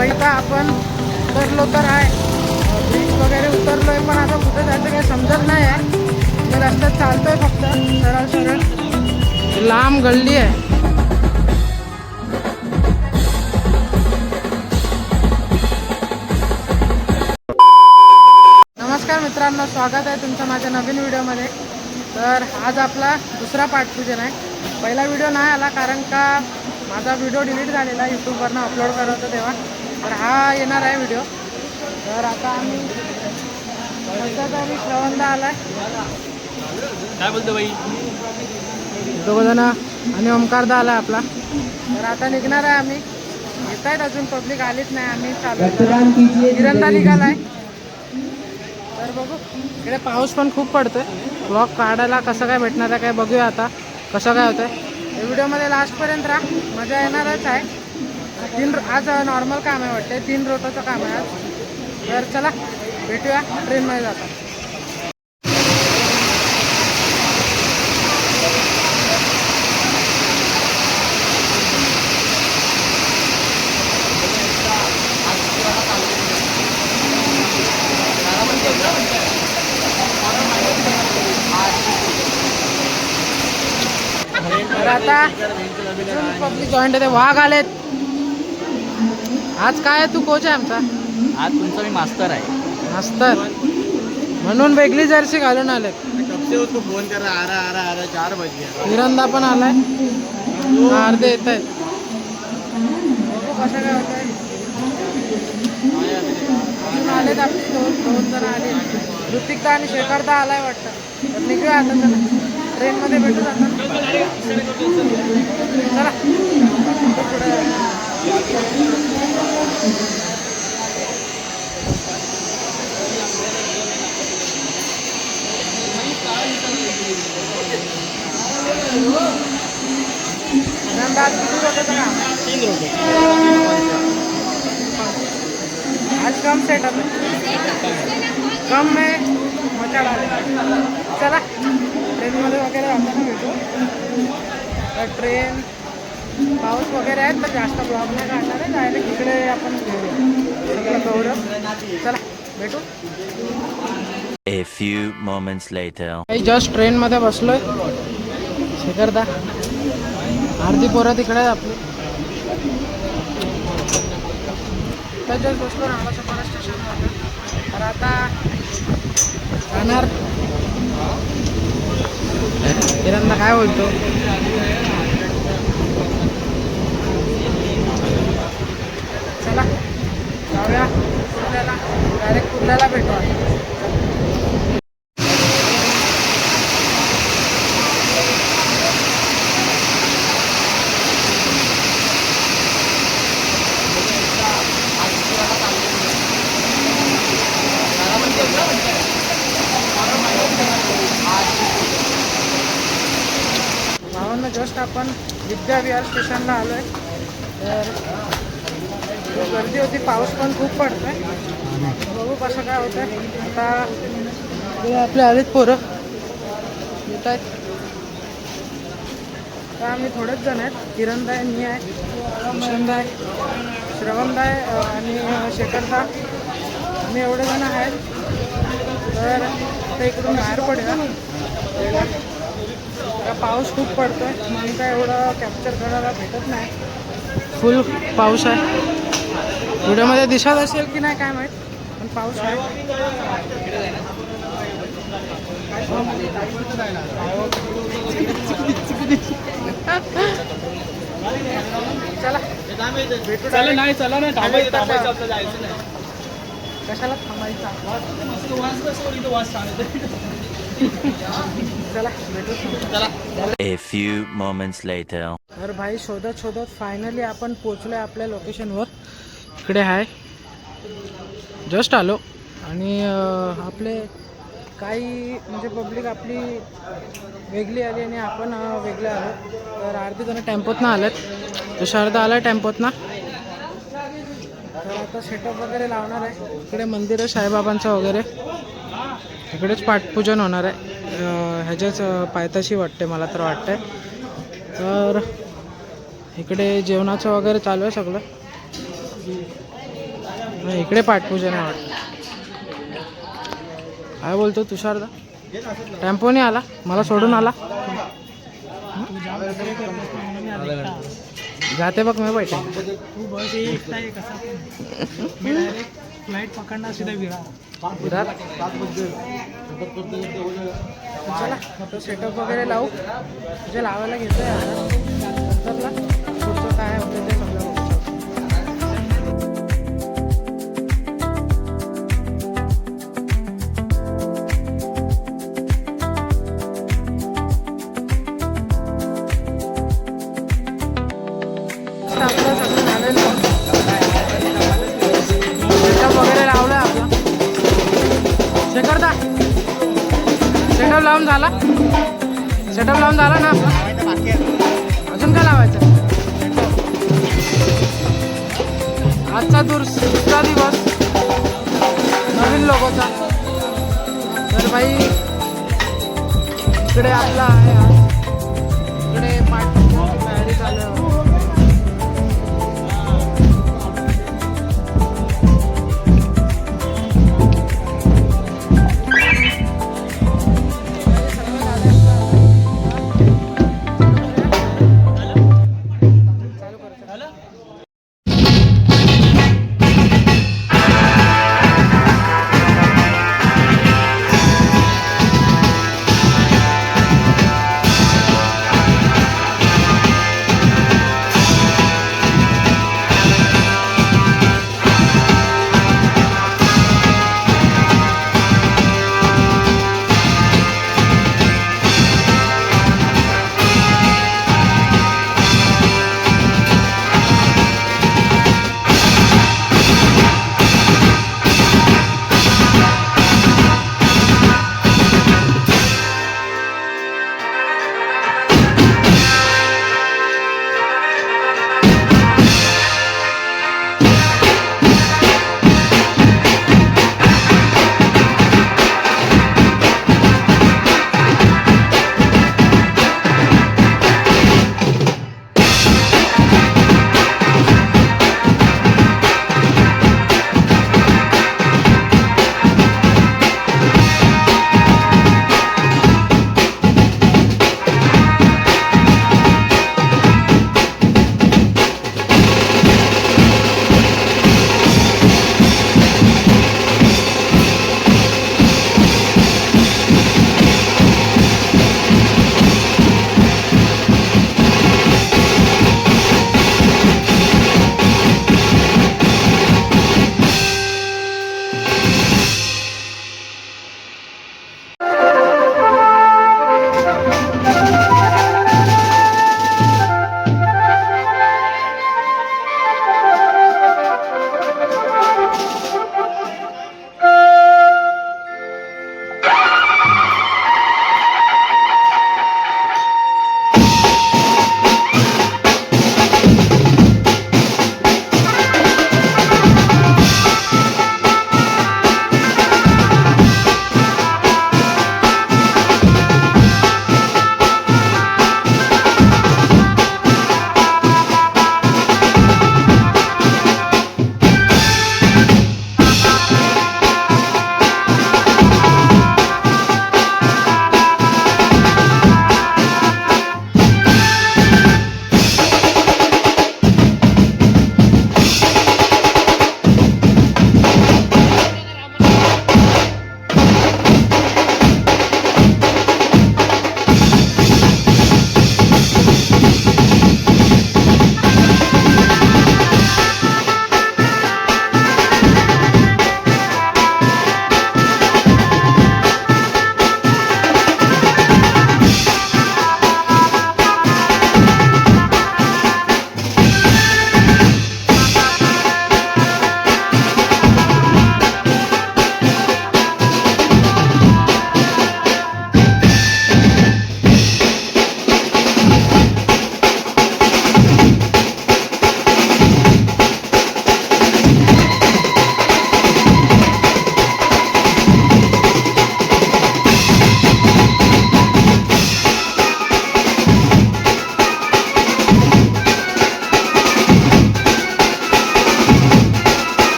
पहिला आपण उतरलो तर आहे ब्रिज वगैरे उतरलोय, पण आता कुठे जायचं काही समजत नाही आहे. तर रस्त्यात चालतोय फक्त सरळ सरळ, लांब गल्ली आहे. नमस्कार मित्रांनो, स्वागत आहे तुमचं माझ्या नवीन व्हिडिओमध्ये. तर आज आपला दुसरा पाठपूजन आहे. पहिला व्हिडिओ नाही आला कारण का माझा व्हिडिओ डिलीट झालेला यूट्यूबवरनं अपलोड करत होतो तेव्हा. तर हा येणार आहे व्हिडिओ. तर आता आम्ही सध्या तरी श्रवणदा आला आहे. काय बोलतो बाई, दोघंजण आणि ओमकारदा आला आपला. तर आता निघणार आहे आम्ही. येत आहेत अजून पब्लिक आलीच नाही. आम्ही चालू किरणदा निघाला आहे. तर बघू, इकडे पाऊस पण खूप पडतोय. ब्लॉग काढायला कसं काय भेटणार आहे काय बघूया आता कसं काय होतं आहे. व्हिडिओमध्ये लास्टपर्यंत राहा, मजा येणारच आहे. आज नॉर्मल काम आहे वाटते, 3 रोटाचं काम आहे आज. तर चला भेटूया ट्रेनमध्ये जाता. तर आता पब्लिक जॉईंट आहे. वाघ आलेत आज. काय तू कोच आहे आमचा? आज तुमचा मी मास्तर आहे. मास्तर म्हणून वेगळी जर्सी घालून आलेत. फोन करा, आ रहा 4 बजे. किरणदा पण आलाय, अर्धे येत आहेत. कसं काय होत आहे. आलेत आपली दोन जण आले. ऋतिकदा आणि शेखरदा आलाय वाटतं. तर निघूया आता, चला ट्रेनमध्ये भेटू जातात. चला पुढे. आज कम सेटअप है, कम में मचा डाले. चला ट्रेनमध्ये वगैरे आपण भेटू. तर ट्रेन पाऊस वगैरे आहेत तर जास्त ब्लॉग नाही काढणार आहे. डायरेक्ट इकडे आपण सगळं गौरव. चला भेटू. A few moments later. Just ट्रेनमध्ये बसलोय. शेखरदा अर्धी पोरं तिकडे आहे आपली. तर जस्ट बसलो नालासोपारा स्टेशनवर. तर आता जाणार. किरणदा काय बोलतो? चला जाऊया कुर्ल्याला. डायरेक्ट कुर्ल्याला भेटू. भावांना जस्ट आपण विद्याविहार स्टेशनला आलो आहे. तर खूप गर्दी होती, पाऊस पण खूप पडतोय. बघू कसं काय होतं आहे. आता आपले आलेत पोरं येत आहेत. तर आम्ही थोडेच जण आहेत. किरणदा आहे, मी आहे, किशनदा आहे, श्रवणदा आहे आणि शेखरदा. आम्ही एवढे जण आहेत. तर आता इकडून बाहेर पडूया. पाऊस खूप पडतोय म्हणून काय एवढं कॅप्चर करायला भेटत नाही. फुल पाऊस आहे. व्हिडिओमध्ये दिसत असेल की नाही काय माहीत, पण पाऊस आहे. चला भेटू. चला नाही, चला नाही, थांबायचं आपलं, जायचं नाही. कशाला थांबायचा? चला भेटू. चला. A few moments later. तर भाई शोधत शोधत फायनली आपण पोचलो आहे आपल्या लोकेशनवर. इकडे आहे, जस्ट आलो. आणि आपले काही म्हणजे पब्लिक आपली वेगळी आली आणि आपण वेगळे आलो. तर अर्धी जण टेम्पोतनं आलेत. तुषारदा आला टेम्पोतनं. तर आता सेटअप वगैरे लावणार आहे. इकडे मंदिर आहे साईबाबांचं वगैरे. इकडेच पाठपूजन होणार आहे. ह्याच्याच पायथ्याशी वाटते मला तर वाटतंय. तर इकडे जेवणाचं वगैरे चालू आहे सगळं. नाही, इकडे पाठपूजन आहे वाटतं. काय बोलतो तुषारदा? टेम्पोने आला, मला सोडून आला. जाते बघ मी बैठे. तू बस एकटा आहे कसा मी डायरेक्ट फ्लाईट पकडणार सीधा विरार. विरार. चला आता सेटअप वगैरे लावू. म्हणजे लावायला घेतोय नंतरला पुढचं काय होतं ते सगळं बघू. आपलं सगळं झालेलं सेटअप वगैरे लावलं आपला. शेखरदा सेटअप लावून झाला. सेटअप लावून झाला ना आपला. अजून काय लावायचं. आजचा दुसरा दिवस नवीन लोगोचा. तर भाई इकडे आपला आहे आज. इकडे पाठ तयारी चालू आहे.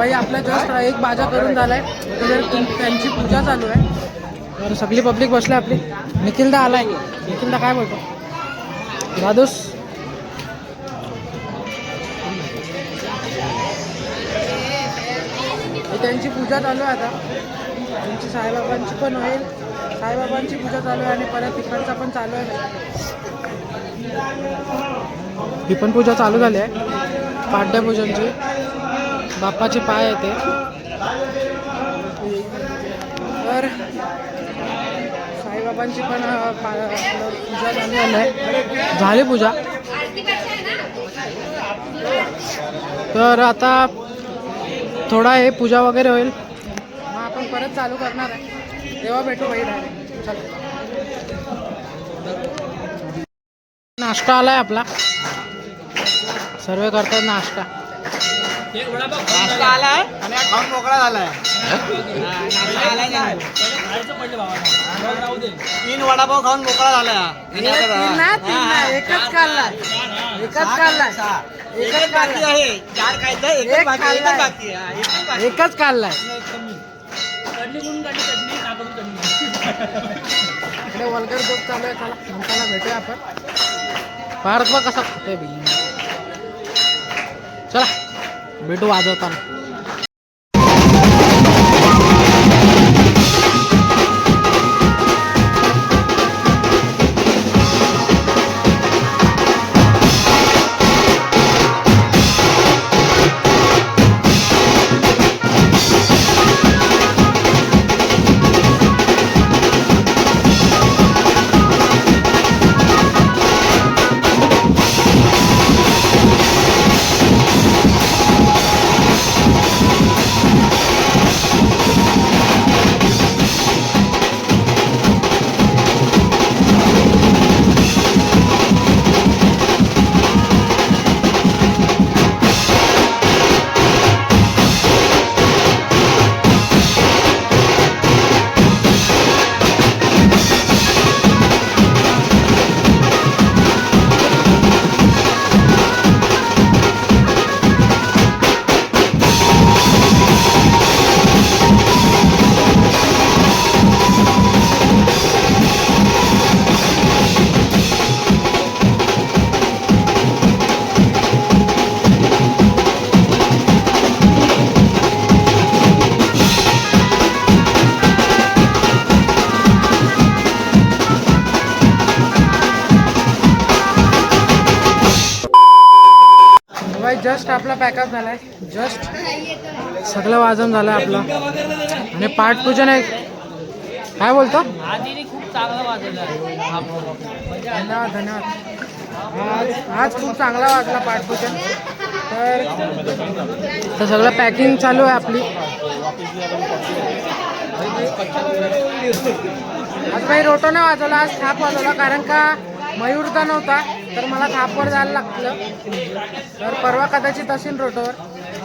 बाबाई आपला जस्ट एक बाजा करून झालाय तर त्यांची पूजा चालू आहे. तर सगळी पब्लिक बसली आपली. निखिलदा आलाय. निखिलदा काय बोलतो? दादूस त्यांची पूजा चालू आहे आता. त्यांची साईबाबांची पण होईल. साईबाबांची पूजा चालू आहे आणि परत तिकडचा पण चालू आहे. ही पण पूजा चालू झाली आहे पाड्यपूजनची. बाप्पाचे पाय येते तर साईबाबांची पण पूजा झाली आहे. झाली पूजा. तर आता थोडा हे पूजा वगैरे होईल मग आपण परत चालू करणार आहे. तेव्हा भेटू भाई डायरेक्ट. चल नाश्ता आलाय आपला. सर्व करतात नाश्ता. नाश्ता आलाय आणि खाऊन मोकळा झालाय. 3 वडापाव खाऊन मोकळा झालाय. एकच खाल्लाय. एकच खाल्लाय. एकच बाकी आहे. 4 खायचं, एकच बाकी आहे. एकच खाल्लाय. इकडे वल्गर जोक चालू आहे. चला नंतरला भेटूया आपण. पार्क बघ कसा खातोय बिल. चला भेटू वाजवताना. जस्ट आपला पॅकअप झालाय. जस्ट सगळं वाजन झालं आपलं आणि पाठपूजन आहे. काय बोलतो? खूप चांगला वाजवला. धन्यवाद धन्यवाद. आज खूप चांगला वाजला पाठपूजन. तर सगळं पॅकिंग चालू आहे आपली. आज काही रोटो नाही वाजवला. आज थाप वाजवला कारण का मयूरचा नव्हता तर मला थापवर जायला लागलं. तर परवा कदाचित असेल रोटोवर.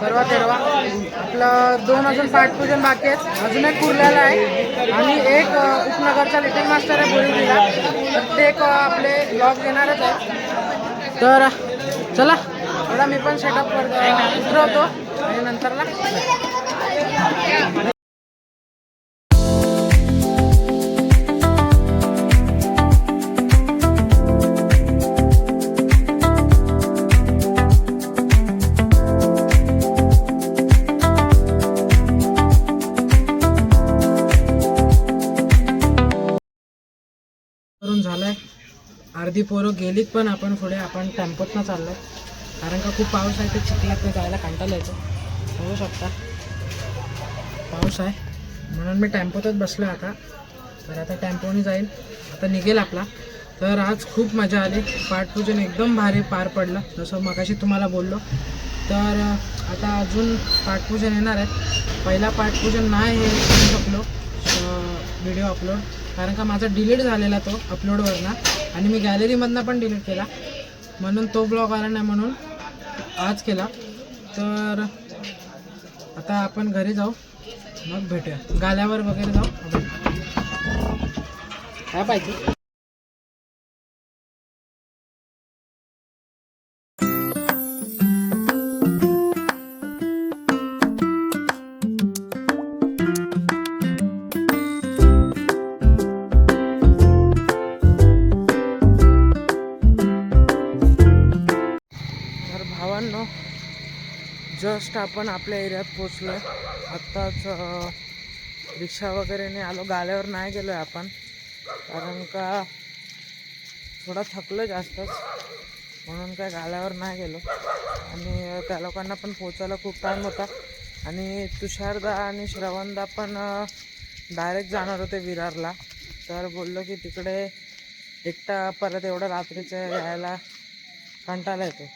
परवा तेरवा आपलं 2 अजून पाठपूजन बाकी आहेत. अजून एक कुर्ल्याला आहे आणि एक उपनगरचा लिटिल मास्टर आहे बोरिवलीला. तर ते एक आपले ब्लॉग येणारच आहे. तर चला थोडा मी पण सेटअप उतरवतो आणि नंतरला झालंय. अर्धी पोरं गेलीत पण आपण पुढे आपण टेम्पोतनं चाललोय कारण का खूप पाऊस आहे. ते चिखलात जायला कंटाळा येतो. बघू शकता पाऊस आहे म्हणून मी टेम्पोतच बसलो आता. तर आता टेम्पोने जाईल. आता निघेल आपला. तर आज खूप मजा आली. पाठपूजन एकदम भारी पार पडलं जसं मगाशी तुम्हाला बोललो. तर आता अजून पाठपूजन येणार आहेत. पहिला पाठपूजन नाही हे करू शकलो व्हिडिओ अपलोड कारण का माझा डिलीट झालेला तो अपलोडवरनं आणि मी गॅलरीमधनं पण डिलीट केला म्हणून तो ब्लॉग आला नाही म्हणून आज केला. तर आता आपण घरी जाऊ मग भेटूया. गाल्यावर वगैरे जाऊ. काय पाहिजे जस्ट आपण आपल्या एरियात पोचलो आहे. आत्ताच रिक्षा वगैरेने आलो, गाड्यावर नाही गेलो आहे आपण, कारण का थोडा थकलो जास्तच, म्हणून काय गाड्यावर नाही गेलो. आणि त्या लोकांना पण पोचायला खूप टाईम होता. आणि तुषारदा आणि श्रवणदा पण डायरेक्ट जाणार होते विरारला, तर बोललो की तिकडे एकटा परत एवढं रात्रीचं यायला कंटाळा येतो,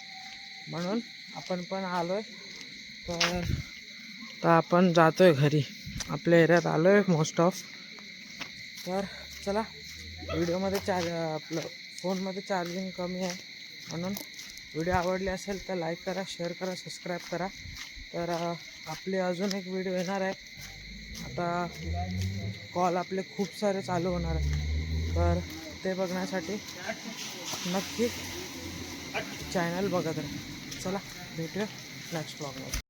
म्हणून आपण पण आलो आहे. तर आपण जातो आहे घरी, आपल्या एरियात आलो आहे मोस्ट ऑफ. तर चला, व्हिडिओमध्ये आपलं फोनमध्ये चार्जिंग कमी आहे, म्हणून व्हिडिओ आवडली असेल तर लाईक करा, शेअर करा, सबस्क्राईब करा. तर आपले अजून एक व्हिडिओ येणार आहे. आता कॉल आपले खूप सारे चालू होणार आहे, तर ते बघण्यासाठी नक्की चॅनल बघत राहा. चला, भेटूया नेक्स्ट व्लॉगमध्ये.